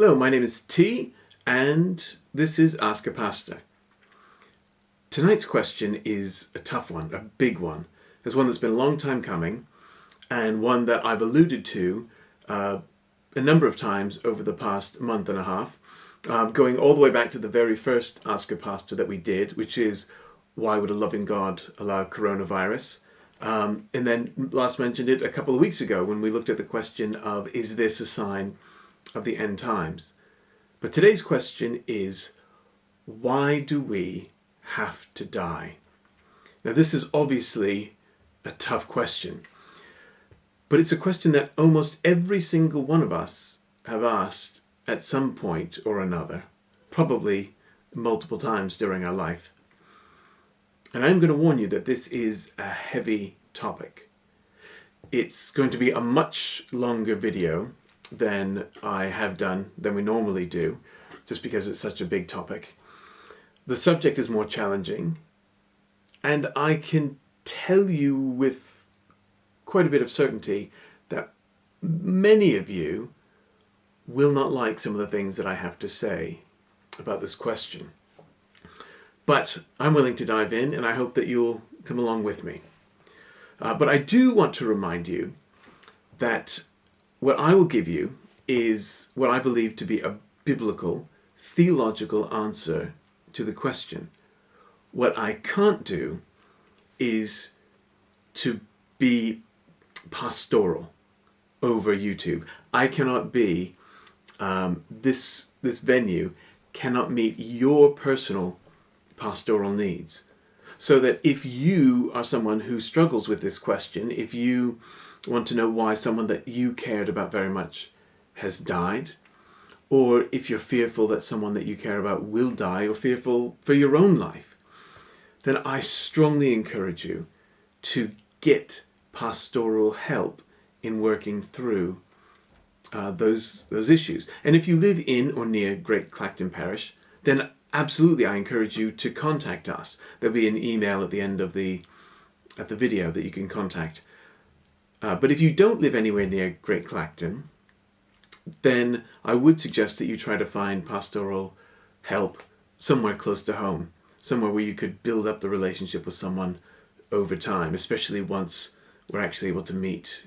Hello, my name is T, and this is Ask a Pastor. Tonight's question is a tough one, a big one. It's one that's been a long time coming, and one that I've alluded to a number of times over the past month and a half, going all the way back to the very first Ask a Pastor that we did, which is, why would a loving God allow coronavirus? And then last mentioned it a couple of weeks ago when we looked at the question of, is this a sign of the end times? But today's question is, why do we have to die? Now, this is obviously a tough question, but it's a question that almost every single one of us have asked at some point or another, probably multiple times during our life. And I'm going to warn you that this is a heavy topic. It's going to be a much longer video than we normally do, just because it's such a big topic. The subject is more challenging, and I can tell you with quite a bit of certainty that many of you will not like some of the things that I have to say about this question. But I'm willing to dive in, and I hope that you'll come along with me. But I do want to remind you that what I will give you is what I believe to be a biblical, theological answer to the question. What I can't do is to be pastoral over YouTube. I cannot be, this venue cannot meet your personal pastoral needs. So that if you are someone who struggles with this question, if you want to know why someone that you cared about very much has died, or if you're fearful that someone that you care about will die, or fearful for your own life, then I strongly encourage you to get pastoral help in working through those issues. And if you live in or near Great Clacton Parish, then absolutely I encourage you to contact us. There'll be an email at the end of the video that you can contact. But if you don't live anywhere near Great Clacton, then I would suggest that you try to find pastoral help somewhere close to home, somewhere where you could build up the relationship with someone over time, especially once we're actually able to meet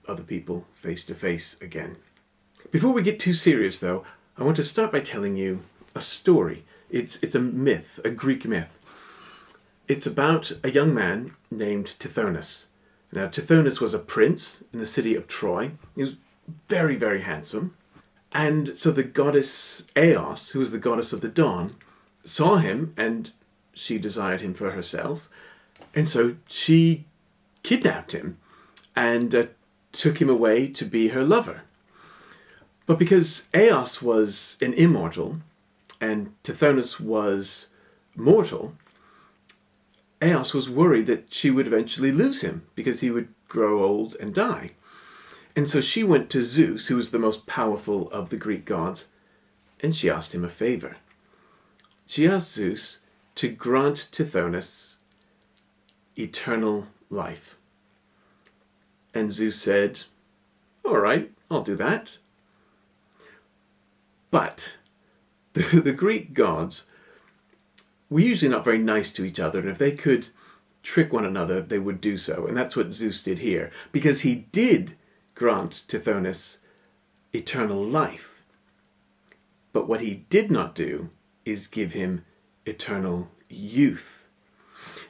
other people face to face again. Before we get too serious though, I want to start by telling you a story. It's a myth, a Greek myth. It's about a young man named Tithonus. Now, Tithonus was a prince in the city of Troy. He was very, very handsome. And so the goddess Eos, who was the goddess of the dawn, saw him and she desired him for herself. And so she kidnapped him and took him away to be her lover. But because Eos was an immortal and Tithonus was mortal, Eos was worried that she would eventually lose him because he would grow old and die. And so she went to Zeus, who was the most powerful of the Greek gods, and she asked him a favor. She asked Zeus to grant Tithonus eternal life. And Zeus said, "All right, I'll do that." But the Greek gods were usually not very nice to each other, and if they could trick one another, they would do so. And that's what Zeus did here, because he did grant Tithonus eternal life. But what he did not do is give him eternal youth.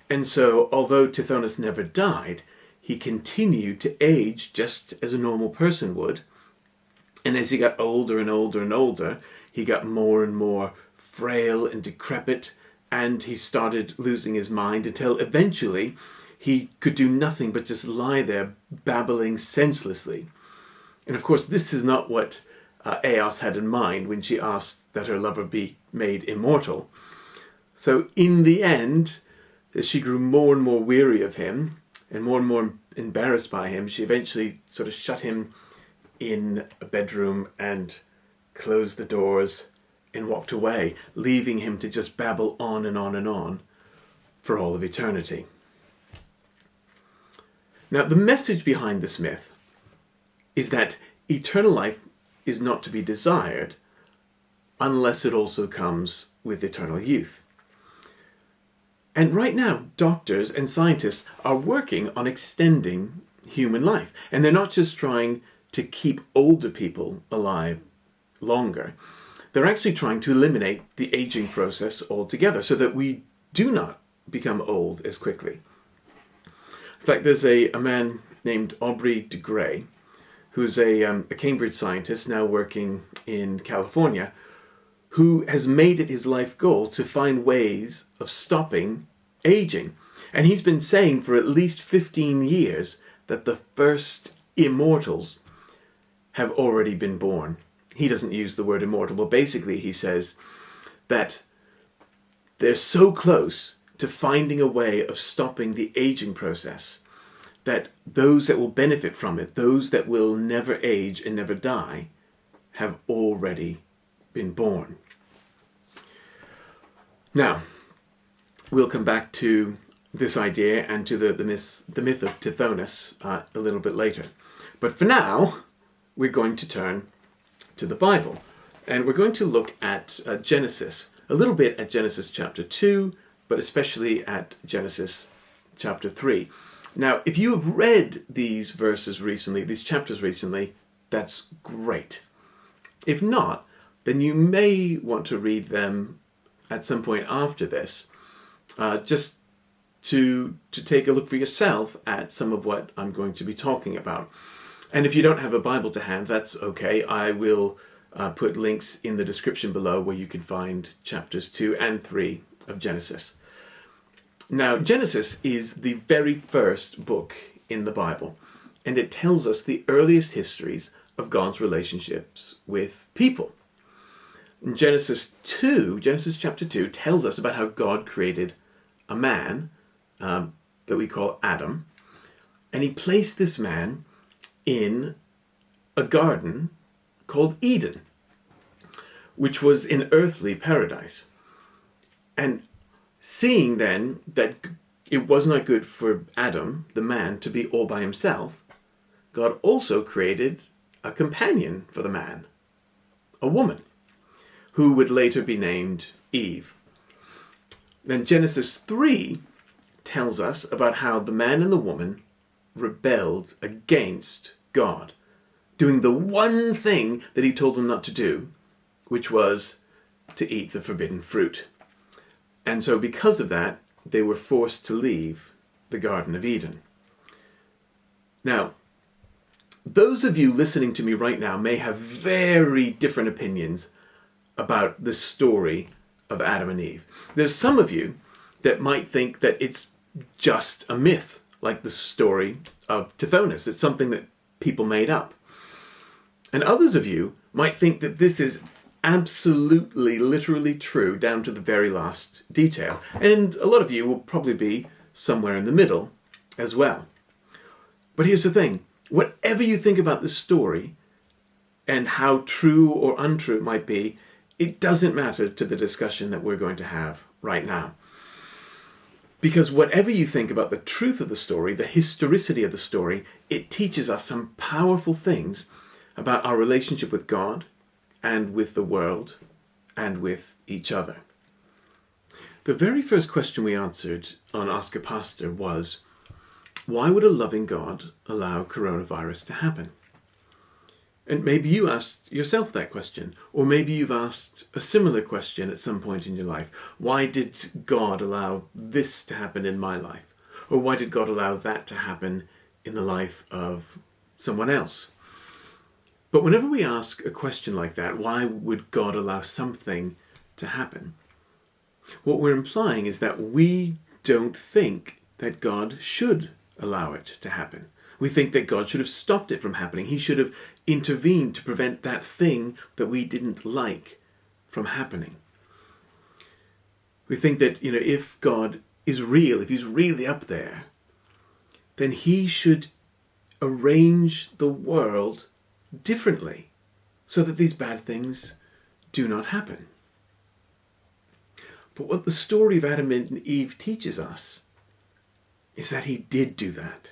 And so, although Tithonus never died, he continued to age just as a normal person would. And as he got older and older and older, he got more and more frail and decrepit, and he started losing his mind until eventually he could do nothing but just lie there babbling senselessly. And of course, this is not what Eos had in mind when she asked that her lover be made immortal. So in the end, as she grew more and more weary of him and more embarrassed by him, she eventually sort of shut him in a bedroom and closed the doors and walked away, leaving him to just babble on and on and on for all of eternity. Now, the message behind this myth is that eternal life is not to be desired, unless it also comes with eternal youth. And right now, doctors and scientists are working on extending human life. And they're not just trying to keep older people alive longer. They're actually trying to eliminate the aging process altogether so that we do not become old as quickly. In fact, there's a man named Aubrey de Grey, who's a Cambridge scientist now working in California, who has made it his life goal to find ways of stopping aging. And he's been saying for at least 15 years that the first immortals have already been born. He doesn't use the word immortal, but basically he says that they're so close to finding a way of stopping the aging process that those that will benefit from it, those that will never age and never die, have already been born. Now, we'll come back to this idea and to the myth of Tithonus a little bit later. But for now, we're going to turn to the Bible. And we're going to look at Genesis, a little bit at Genesis chapter 2, but especially at Genesis chapter 3. Now, if you have read these verses recently, these chapters recently, that's great. If not, then you may want to read them at some point after this, just to take a look for yourself at some of what I'm going to be talking about. And if you don't have a Bible to hand, that's okay. I will put links in the description below where you can find chapters 2 and 3 of Genesis. Now, Genesis is the very first book in the Bible, and it tells us the earliest histories of God's relationships with people. Genesis chapter 2 tells us about how God created a man that we call Adam, and he placed this man in a garden called Eden, which was an earthly paradise. And seeing then that it was not good for Adam, the man, to be all by himself, God also created a companion for the man, a woman, who would later be named Eve. Then Genesis 3 tells us about how the man and the woman rebelled against God, doing the one thing that he told them not to do, which was to eat the forbidden fruit. And so because of that, they were forced to leave the Garden of Eden. Now, those of you listening to me right now may have very different opinions about the story of Adam and Eve. There's some of you that might think that it's just a myth, like the story of Tithonus. It's something that people made up. And others of you might think that this is absolutely, literally true down to the very last detail. And a lot of you will probably be somewhere in the middle as well. But here's the thing. Whatever you think about this story and how true or untrue it might be, it doesn't matter to the discussion that we're going to have right now. Because whatever you think about the truth of the story, the historicity of the story, it teaches us some powerful things about our relationship with God and with the world and with each other. The very first question we answered on Ask a Pastor was, why would a loving God allow coronavirus to happen? And maybe you asked yourself that question, or maybe you've asked a similar question at some point in your life. Why did God allow this to happen in my life? Or why did God allow that to happen in the life of someone else? But whenever we ask a question like that, why would God allow something to happen? What we're implying is that we don't think that God should allow it to happen. We think that God should have stopped it from happening. He should have intervened to prevent that thing that we didn't like from happening. We think that, if God is real, if he's really up there, then he should arrange the world differently so that these bad things do not happen. But what the story of Adam and Eve teaches us is that he did do that.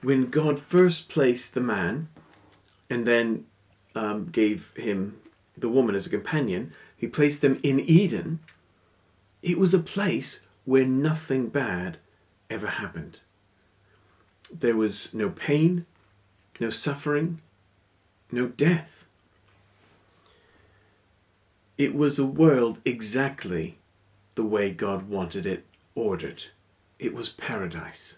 When God first placed the man and then gave him the woman as a companion, he placed them in Eden, it was a place where nothing bad ever happened. There was no pain, no suffering, no death. It was a world exactly the way God wanted it ordered. It was paradise.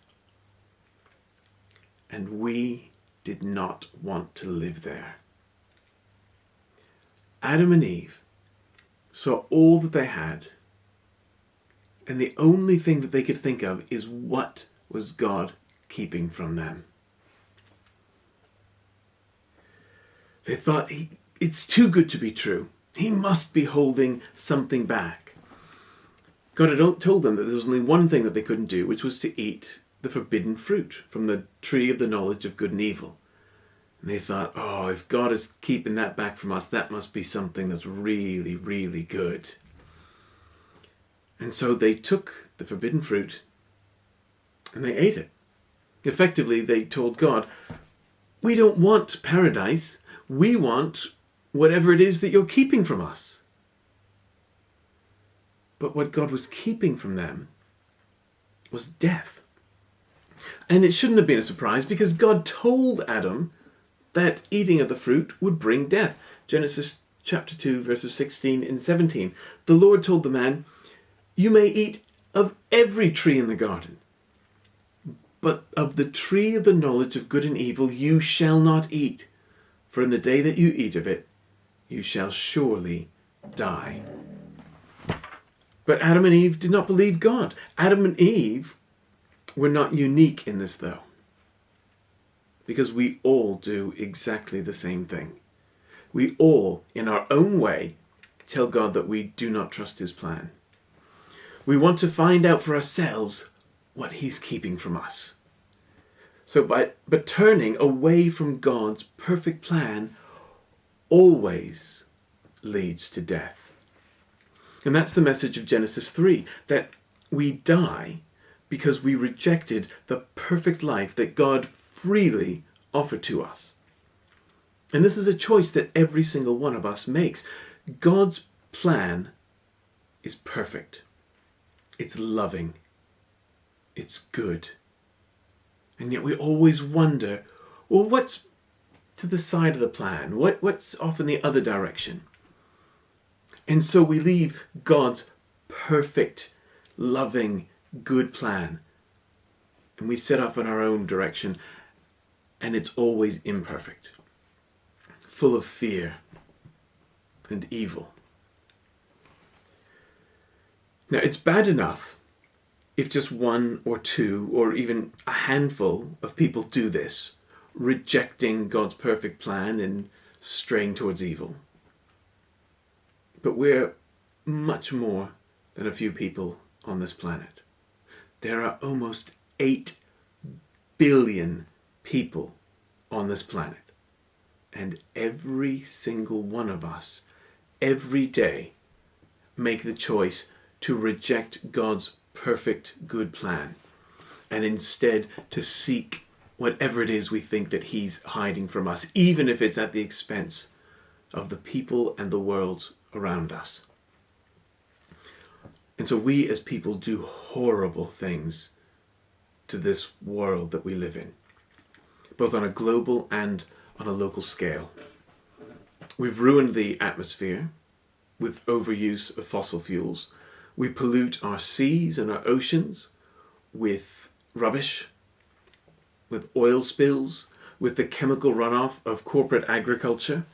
And we did not want to live there. Adam and Eve saw all that they had, and the only thing that they could think of is what was God keeping from them. They thought, it's too good to be true. He must be holding something back. God had told them that there was only one thing that they couldn't do, which was to eat the forbidden fruit from the tree of the knowledge of good and evil. And they thought, oh, if God is keeping that back from us, that must be something that's really, really good. And so they took the forbidden fruit and they ate it. Effectively, they told God, we don't want paradise. We want whatever it is that you're keeping from us. But what God was keeping from them was death. And it shouldn't have been a surprise because God told Adam that eating of the fruit would bring death. Genesis chapter 2, verses 16 and 17. The Lord told the man, you may eat of every tree in the garden, but of the tree of the knowledge of good and evil you shall not eat, for in the day that you eat of it, you shall surely die. But Adam and Eve did not believe God. Adam and Eve were not unique in this, though, because we all do exactly the same thing. We all, in our own way, tell God that we do not trust his plan. We want to find out for ourselves what he's keeping from us. But turning away from God's perfect plan always leads to death. And that's the message of Genesis 3, that we die because we rejected the perfect life that God freely offered to us. And this is a choice that every single one of us makes. God's plan is perfect. It's loving. It's good. And yet we always wonder, well, what's to the side of the plan? What's off in the other direction? And so we leave God's perfect, loving, good plan. And we set off in our own direction. And it's always imperfect. Full of fear and evil. Now, it's bad enough if just one or two or even a handful of people do this, rejecting God's perfect plan and straying towards evil. But we're much more than a few people on this planet. There are almost 8 billion people on this planet. And every single one of us, every day, make the choice to reject God's perfect good plan and instead to seek whatever it is we think that he's hiding from us, even if it's at the expense of the people and the world around us. And so we as people do horrible things to this world that we live in, both on a global and on a local scale. We've ruined the atmosphere with overuse of fossil fuels. We pollute our seas and our oceans with rubbish, with oil spills, with the chemical runoff of corporate agriculture.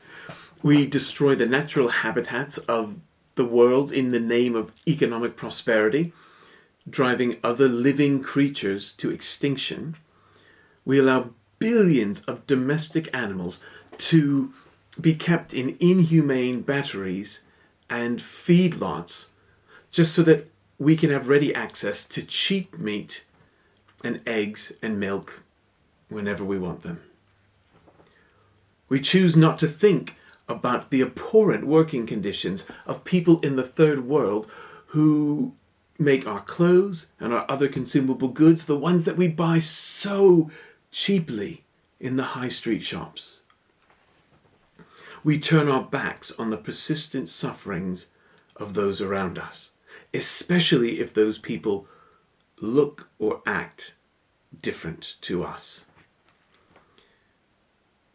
We destroy the natural habitats of the world in the name of economic prosperity, driving other living creatures to extinction. We allow billions of domestic animals to be kept in inhumane batteries and feedlots just so that we can have ready access to cheap meat and eggs and milk whenever we want them. We choose not to think about the abhorrent working conditions of people in the third world who make our clothes and our other consumable goods, the ones that we buy so cheaply in the high street shops. We turn our backs on the persistent sufferings of those around us, especially if those people look or act different to us.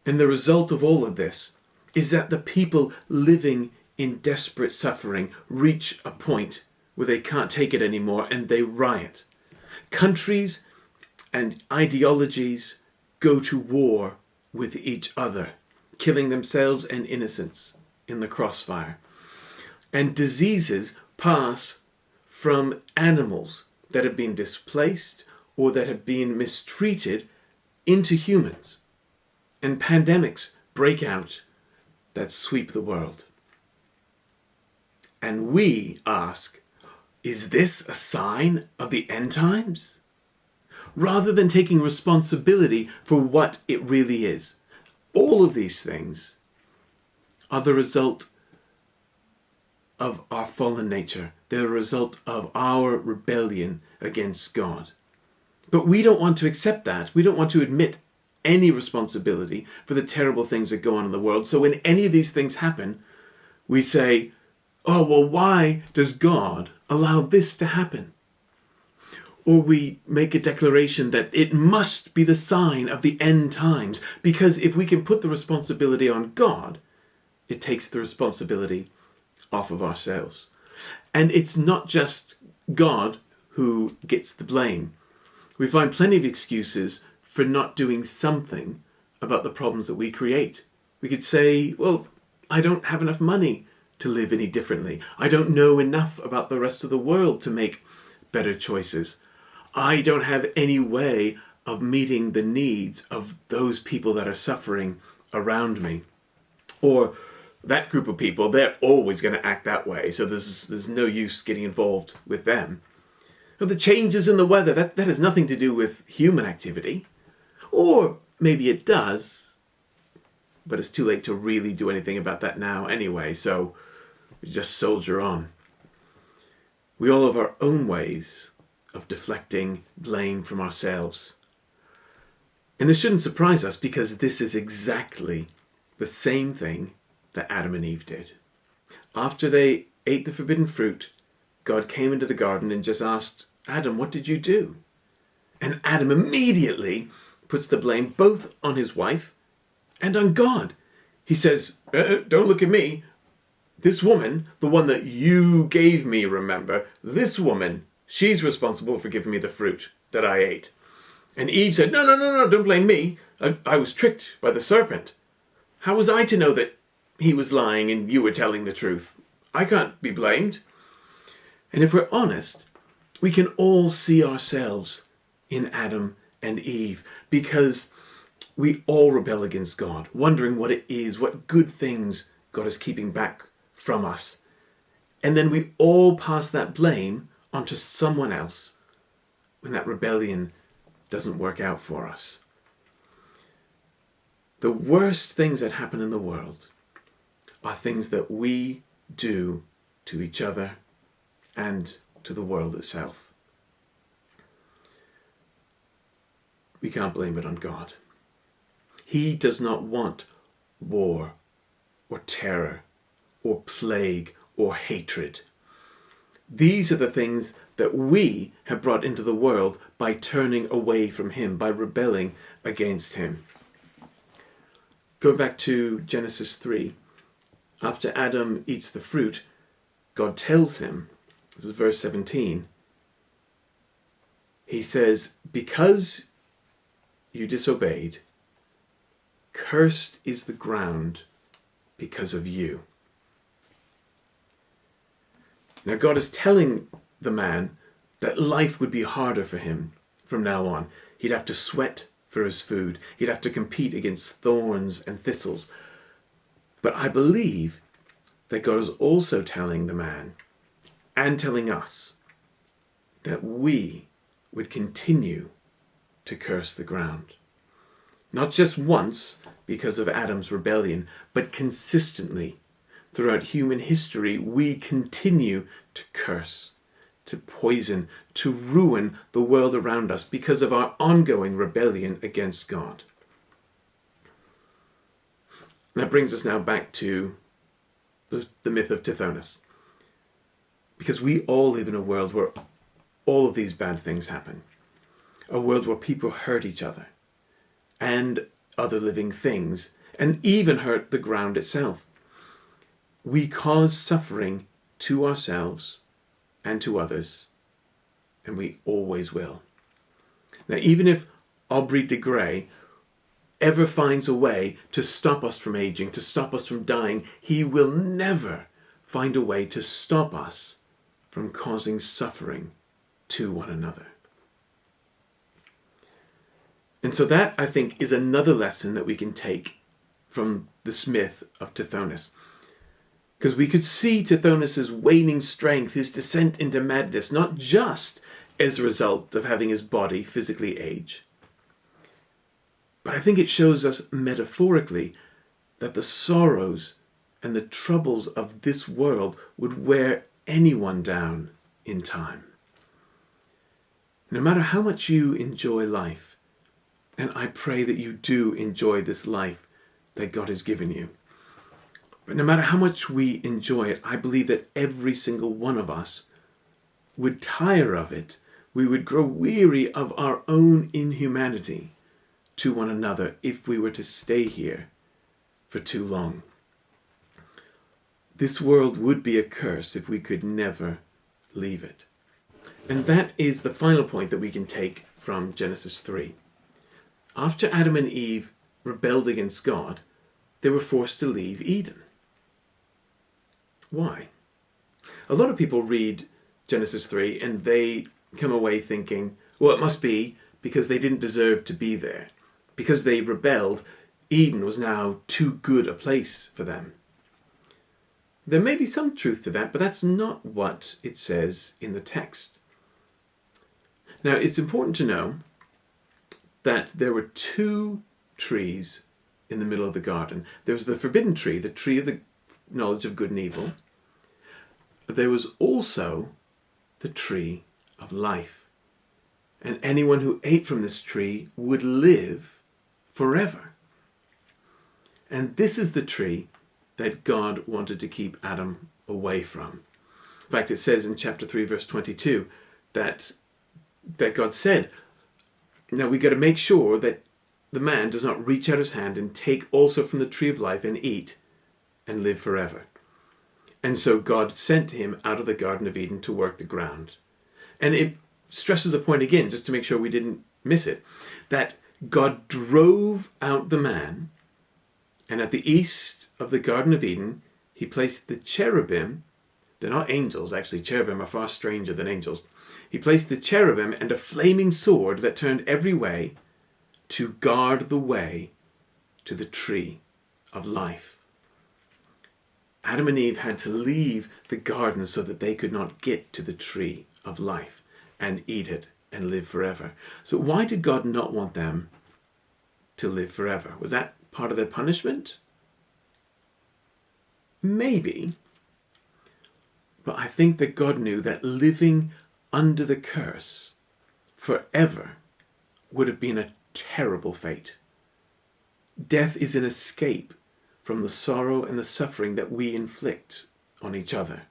And the result of all of this is that the people living in desperate suffering reach a point where they can't take it anymore and they riot. Countries and ideologies go to war with each other, killing themselves and innocents in the crossfire. And diseases pass from animals that have been displaced or that have been mistreated into humans. And pandemics break out that sweep the world. And we ask, is this a sign of the end times? Rather than taking responsibility for what it really is. All of these things are the result of our fallen nature. They're the result of our rebellion against God. But we don't want to accept that. We don't want to admit any responsibility for the terrible things that go on in the world. So when any of these things happen, we say, oh, well, why does God allow this to happen? Or we make a declaration that it must be the sign of the end times, because if we can put the responsibility on God, it takes the responsibility off of ourselves. And it's not just God who gets the blame. We find plenty of excuses for not doing something about the problems that we create. We could say, well, I don't have enough money to live any differently. I don't know enough about the rest of the world to make better choices. I don't have any way of meeting the needs of those people that are suffering around me. Or that group of people, they're always going to act that way, so there's no use getting involved with them. Or the changes in the weather, that has nothing to do with human activity. Or maybe it does, but it's too late to really do anything about that now anyway, so we just soldier on. We all have our own ways of deflecting blame from ourselves. And this shouldn't surprise us, because this is exactly the same thing that Adam and Eve did. After they ate the forbidden fruit, God came into the garden and just asked, Adam, what did you do? And Adam immediately puts the blame both on his wife and on God. He says, don't look at me. This woman, the one that you gave me, remember, this woman, she's responsible for giving me the fruit that I ate. And Eve said, no, don't blame me. I was tricked by the serpent. How was I to know that he was lying and you were telling the truth? I can't be blamed. And if we're honest, we can all see ourselves in Adam and Eve, because we all rebel against God, wondering what it is, what good things God is keeping back from us. And then we all pass that blame onto someone else when that rebellion doesn't work out for us. The worst things that happen in the world are things that we do to each other and to the world itself. We can't blame it on God. He does not want war or terror or plague or hatred. These are the things that we have brought into the world by turning away from him, by rebelling against him. Going back to Genesis 3, after Adam eats the fruit, God tells him, this is verse 17, he says, because you disobeyed, cursed is the ground because of you. Now God is telling the man that life would be harder for him from now on. He'd have to sweat for his food. He'd have to compete against thorns and thistles. But I believe that God is also telling the man and telling us that we would continue to curse the ground. Not just once because of Adam's rebellion, but consistently throughout human history, we continue to curse, to poison, to ruin the world around us because of our ongoing rebellion against God. And that brings us now back to the myth of Tithonus. Because we all live in a world where all of these bad things happen. A world where people hurt each other and other living things, and even hurt the ground itself. We cause suffering to ourselves and to others, and we always will. Now, even if Aubrey de Grey ever finds a way to stop us from aging, to stop us from dying, he will never find a way to stop us from causing suffering to one another. And so that, I think, is another lesson that we can take from this myth of Tithonus. Because we could see Tithonus' waning strength, his descent into madness, not just as a result of having his body physically age, but I think it shows us metaphorically that the sorrows and the troubles of this world would wear anyone down in time. No matter how much you enjoy life, and I pray that you do enjoy this life that God has given you, but no matter how much we enjoy it, I believe that every single one of us would tire of it. We would grow weary of our own inhumanity to one another if we were to stay here for too long. This world would be a curse if we could never leave it. And that is the final point that we can take from Genesis 3. After Adam and Eve rebelled against God, they were forced to leave Eden. Why? A lot of people read Genesis 3 and they come away thinking, well, it must be because they didn't deserve to be there. Because they rebelled, Eden was now too good a place for them. There may be some truth to that, but that's not what it says in the text. Now, it's important to know that there were two trees in the middle of the garden. There was the forbidden tree, the tree of the knowledge of good and evil. But there was also the tree of life. And anyone who ate from this tree would live forever. And this is the tree that God wanted to keep Adam away from. In fact, it says in chapter 3, verse 22, that God said, now we got to make sure that the man does not reach out his hand and take also from the tree of life and eat and live forever. And so God sent him out of the Garden of Eden to work the ground. And it stresses a point again, just to make sure we didn't miss it, that God drove out the man, and at the east of the Garden of Eden, he placed the cherubim. They're not angels, actually. Cherubim are far stranger than angels. He placed the cherubim and a flaming sword that turned every way to guard the way to the tree of life. Adam and Eve had to leave the garden so that they could not get to the tree of life and eat it and live forever. So why did God not want them to live forever? Was that part of their punishment? Maybe. But I think that God knew that living under the curse forever would have been a terrible fate. Death is an escape from the sorrow and the suffering that we inflict on each other.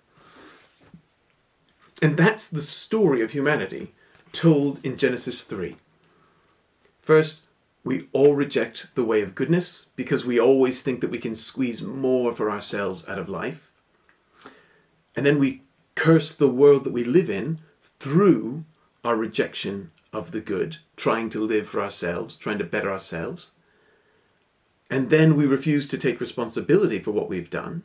And that's the story of humanity told in Genesis 3. First, we all reject the way of goodness because we always think that we can squeeze more for ourselves out of life. And then we curse the world that we live in through our rejection of the good, trying to live for ourselves, trying to better ourselves. And then we refuse to take responsibility for what we've done.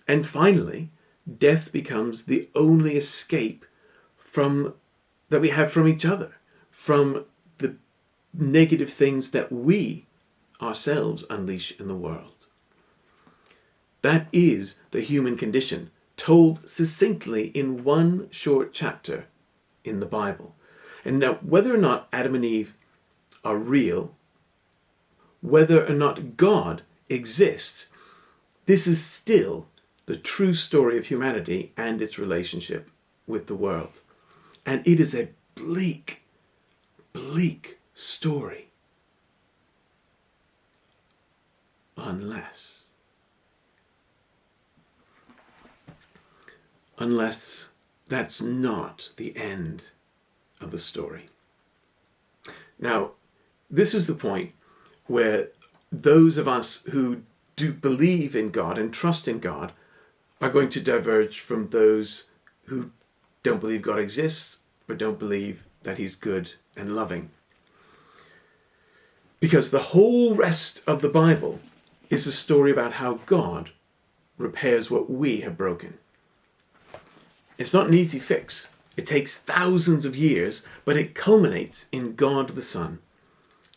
And finally, death becomes the only escape that we have from each other, from the negative things that we ourselves unleash in the world. That is the human condition, told succinctly in one short chapter in the Bible. And now, whether or not Adam and Eve are real, whether or not God exists, this is still the true story of humanity and its relationship with the world. And it is a bleak, bleak story. unless that's not the end of the story. Now, this is the point where those of us who do believe in God and trust in God are going to diverge from those who don't believe God exists or don't believe that he's good and loving. Because the whole rest of the Bible is a story about how God repairs what we have broken. It's not an easy fix. It takes thousands of years, but it culminates in God the Son,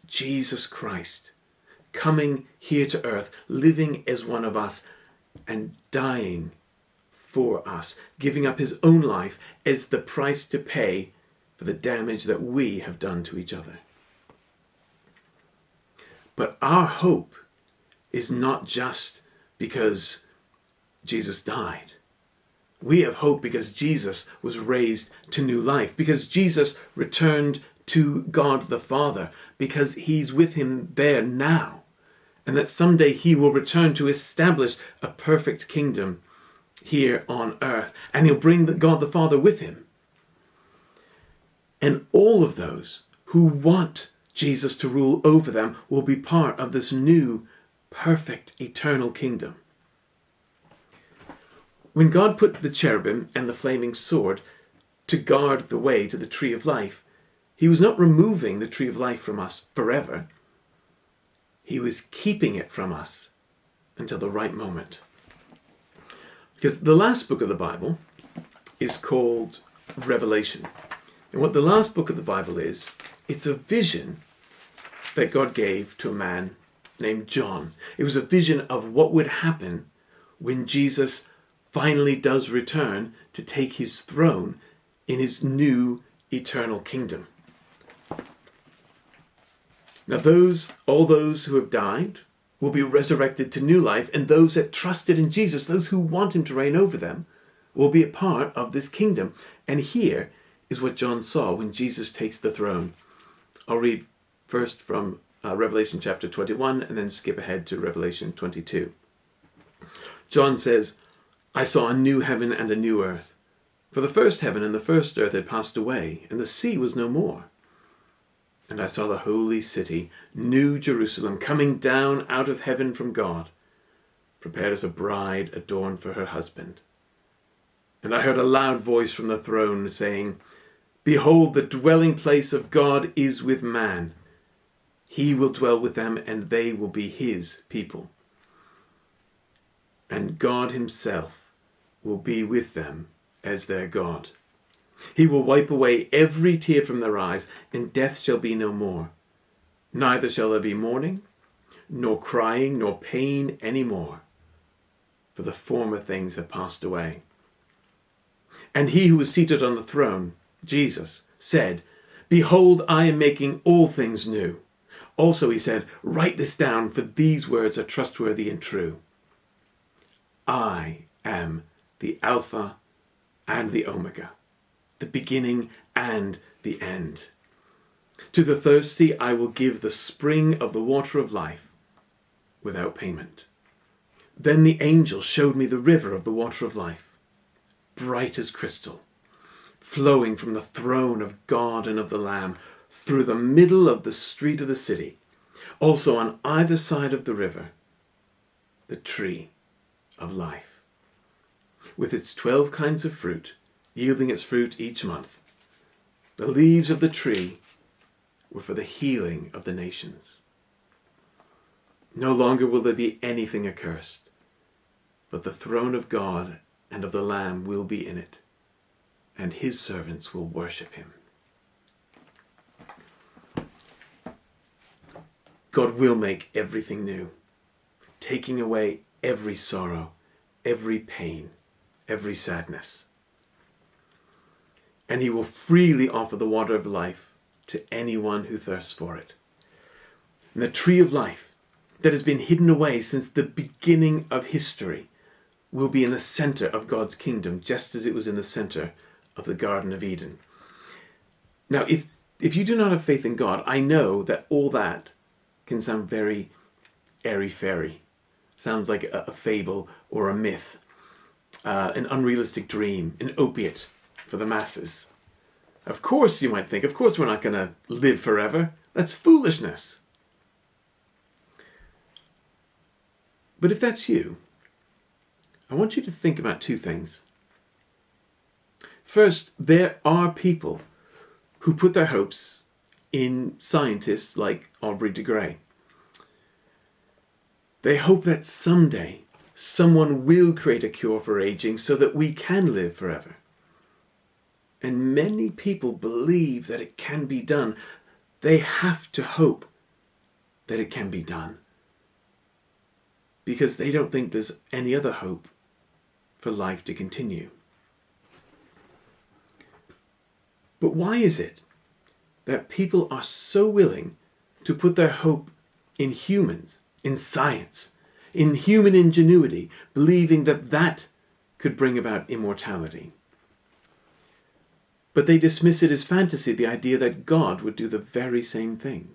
Jesus Christ, coming here to earth, living as one of us, and dying for us, giving up his own life as the price to pay for the damage that we have done to each other. But our hope is not just because Jesus died. We have hope because Jesus was raised to new life, because Jesus returned to God the Father, because he's with him there now, and that someday he will return to establish a perfect kingdom here on earth, and he'll bring God the Father with him. And all of those who want Jesus to rule over them will be part of this new, perfect, eternal kingdom. When God put the cherubim and the flaming sword to guard the way to the tree of life, he was not removing the tree of life from us forever. He was keeping it from us until the right moment. Because the last book of the Bible is called Revelation. And what the last book of the Bible is, it's a vision that God gave to a man named John. It was a vision of what would happen when Jesus finally does return to take his throne in his new eternal kingdom. Now all those who have died will be resurrected to new life, and those that trusted in Jesus, those who want him to reign over them, will be a part of this kingdom. And here is what John saw when Jesus takes the throne. I'll read first from Revelation chapter 21 and then skip ahead to Revelation 22. John says, "I saw a new heaven and a new earth. For the first heaven and the first earth had passed away, and the sea was no more. And I saw the holy city, New Jerusalem, coming down out of heaven from God, prepared as a bride adorned for her husband. And I heard a loud voice from the throne saying, 'Behold, the dwelling place of God is with man. He will dwell with them, and they will be his people. And God himself will be with them as their God. He will wipe away every tear from their eyes, and death shall be no more. Neither shall there be mourning, nor crying, nor pain any more, for the former things have passed away.' And he who was seated on the throne, Jesus, said, 'Behold, I am making all things new.' Also he said, 'Write this down, for these words are trustworthy and true. I am the Alpha and the Omega, the beginning and the end. To the thirsty I will give the spring of the water of life without payment.' Then the angel showed me the river of the water of life, bright as crystal, flowing from the throne of God and of the Lamb through the middle of the street of the city. Also on either side of the river, the tree of life, with its 12 kinds of fruit, yielding its fruit each month. The leaves of the tree were for the healing of the nations. No longer will there be anything accursed, but the throne of God and of the Lamb will be in it, and his servants will worship him." God will make everything new, taking away every sorrow, every pain, every sadness. And he will freely offer the water of life to anyone who thirsts for it. And the tree of life that has been hidden away since the beginning of history will be in the center of God's kingdom, just as it was in the center of the Garden of Eden. Now, if you do not have faith in God, I know that all that can sound very airy-fairy Sounds like a fable or a myth, an unrealistic dream, an opiate for the masses. Of course, you might think, of course we're not going to live forever. That's foolishness. But if that's you, I want you to think about two things. First, there are people who put their hopes in scientists like Aubrey de Grey. They hope that someday someone will create a cure for aging so that we can live forever. And many people believe that it can be done. They have to hope that it can be done, because they don't think there's any other hope for life to continue. But why is it that people are so willing to put their hope in humans, in science, in human ingenuity, believing that that could bring about immortality? But they dismiss it as fantasy, the idea that God would do the very same thing.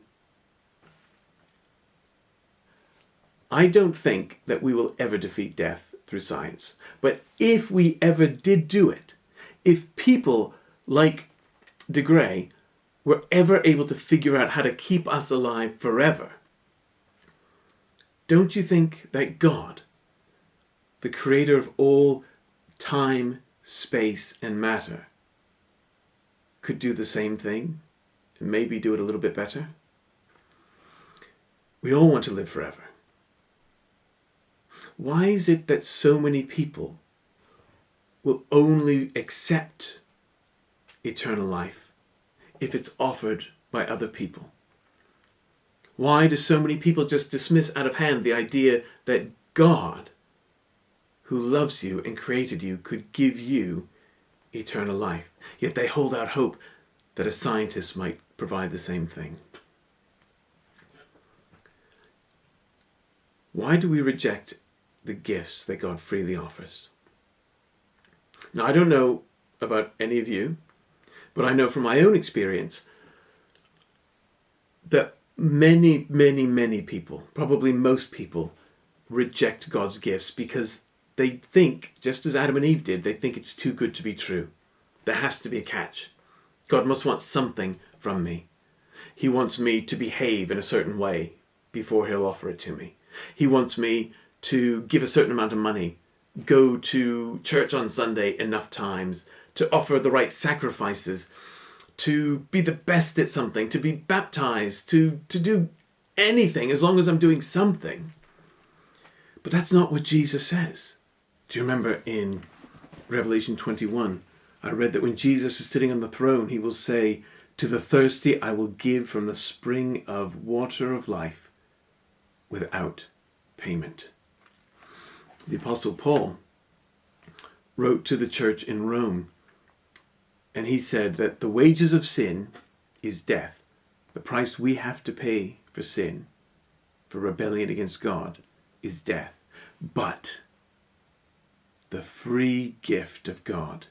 I don't think that we will ever defeat death through science. But if we ever did do it, if people like de Grey were ever able to figure out how to keep us alive forever, don't you think that God, the creator of all time, space, and matter, could do the same thing and maybe do it a little bit better? We all want to live forever. Why is it that so many people will only accept eternal life if it's offered by other people? Why do so many people just dismiss out of hand the idea that God, who loves you and created you, could give you eternal life? Yet they hold out hope that a scientist might provide the same thing. Why do we reject the gifts that God freely offers? Now, I don't know about any of you, but I know from my own experience that many, many, many people, probably most people, reject God's gifts because they think, just as Adam and Eve did, they think it's too good to be true. There has to be a catch. God must want something from me. He wants me to behave in a certain way before he'll offer it to me. He wants me to give a certain amount of money, go to church on Sunday enough times, to offer the right sacrifices, to be the best at something, to be baptized, to do anything as long as I'm doing something. But that's not what Jesus says. Do you remember in Revelation 21, I read that when Jesus is sitting on the throne, he will say, "To the thirsty I will give from the spring of water of life without payment." The Apostle Paul wrote to the church in Rome, and he said that the wages of sin is death. The price we have to pay for sin, for rebellion against God, is death. But the free gift of God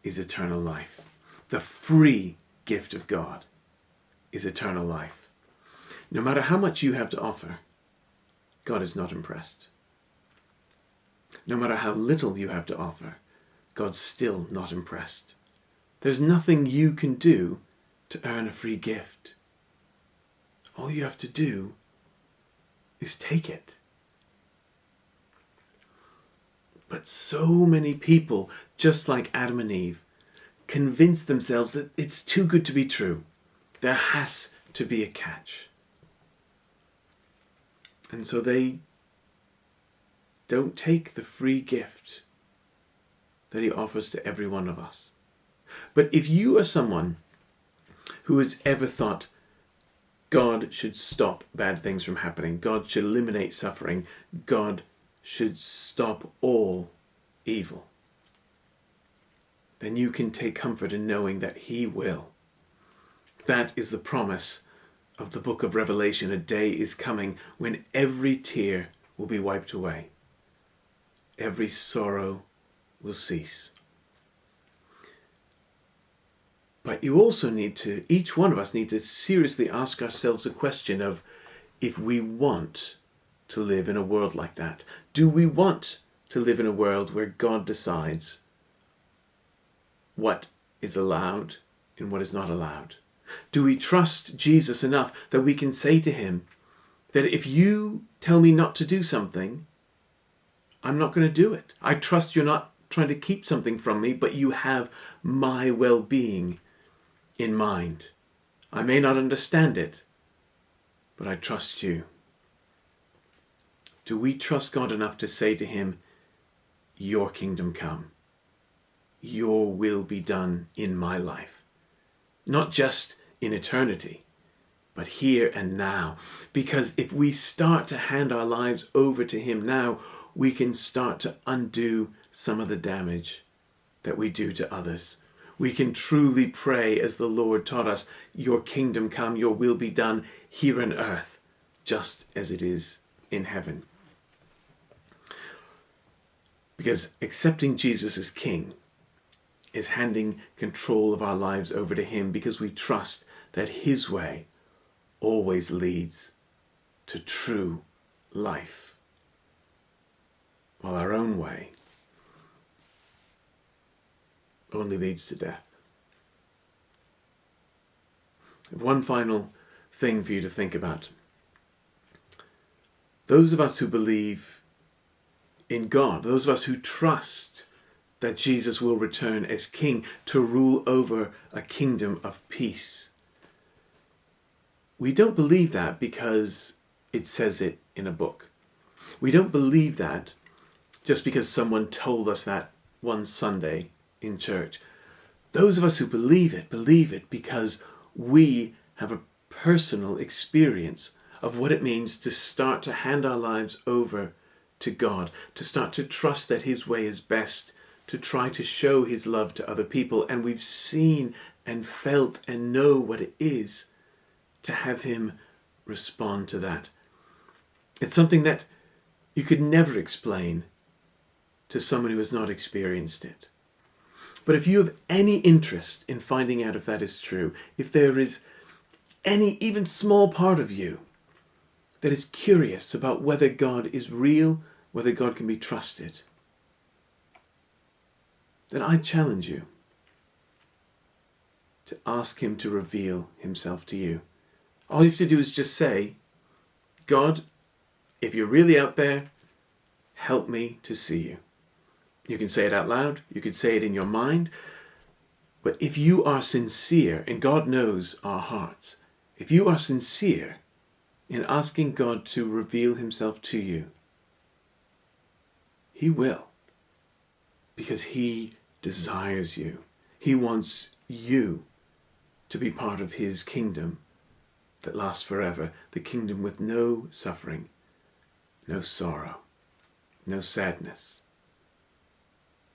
is eternal life. The free gift of God is eternal life. No matter how much you have to offer, God is not impressed. No matter how little you have to offer, God's still not impressed. There's nothing you can do to earn a free gift. All you have to do is take it. But so many people, just like Adam and Eve, convince themselves that it's too good to be true. There has to be a catch. And so they don't take the free gift that he offers to every one of us. But if you are someone who has ever thought God should stop bad things from happening, God should eliminate suffering, God should stop all evil, then you can take comfort in knowing that he will. That is the promise of the book of Revelation. A day is coming when every tear will be wiped away. Every sorrow will cease. But you also each one of us need to seriously ask ourselves the question of if we want to live in a world like that? Do we want to live in a world where God decides what is allowed and what is not allowed? Do we trust Jesus enough that we can say to him that if you tell me not to do something, I'm not going to do it. I trust you're not trying to keep something from me, but you have my well-being in mind. I may not understand it, but I trust you. Do we trust God enough to say to him, your kingdom come, your will be done in my life, not just in eternity, but here and now? Because if we start to hand our lives over to him now, we can start to undo some of the damage that we do to others. We can truly pray as the Lord taught us, your kingdom come, your will be done here on earth, just as it is in heaven. Because accepting Jesus as King is handing control of our lives over to him, because we trust that his way always leads to true life, while our own way only leads to death. One final thing for you to think about. Those of us who believe in God, those of us who trust that Jesus will return as King to rule over a kingdom of peace, we don't believe that because it says it in a book. We don't believe that just because someone told us that one Sunday in church. Those of us who believe it because we have a personal experience of what it means to start to hand our lives over to God, to start to trust that his way is best, to try to show his love to other people. And we've seen and felt and know what it is to have him respond to that. It's something that you could never explain to someone who has not experienced it. But if you have any interest in finding out if that is true, if there is any even small part of you that is curious about whether God is real, whether God can be trusted, then I challenge you to ask him to reveal himself to you. All you have to do is just say, God, if you're really out there, help me to see you. You can say it out loud, you can say it in your mind, but if you are sincere, and God knows our hearts, if you are sincere in asking God to reveal himself to you, he will, because he desires you. He wants you to be part of his kingdom that lasts forever, the kingdom with no suffering, no sorrow, no sadness.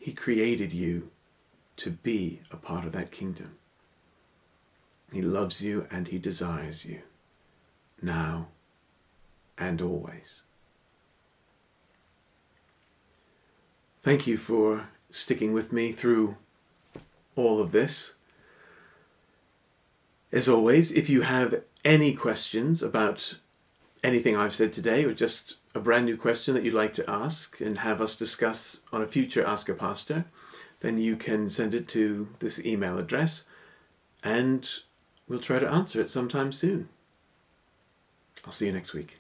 He created you to be a part of that kingdom. He loves you and he desires you, now and always. Thank you for sticking with me through all of this. As always, if you have any questions about anything I've said today, or just a brand new question that you'd like to ask and have us discuss on a future Ask a Pastor, then you can send it to this email address and we'll try to answer it sometime soon. I'll see you next week.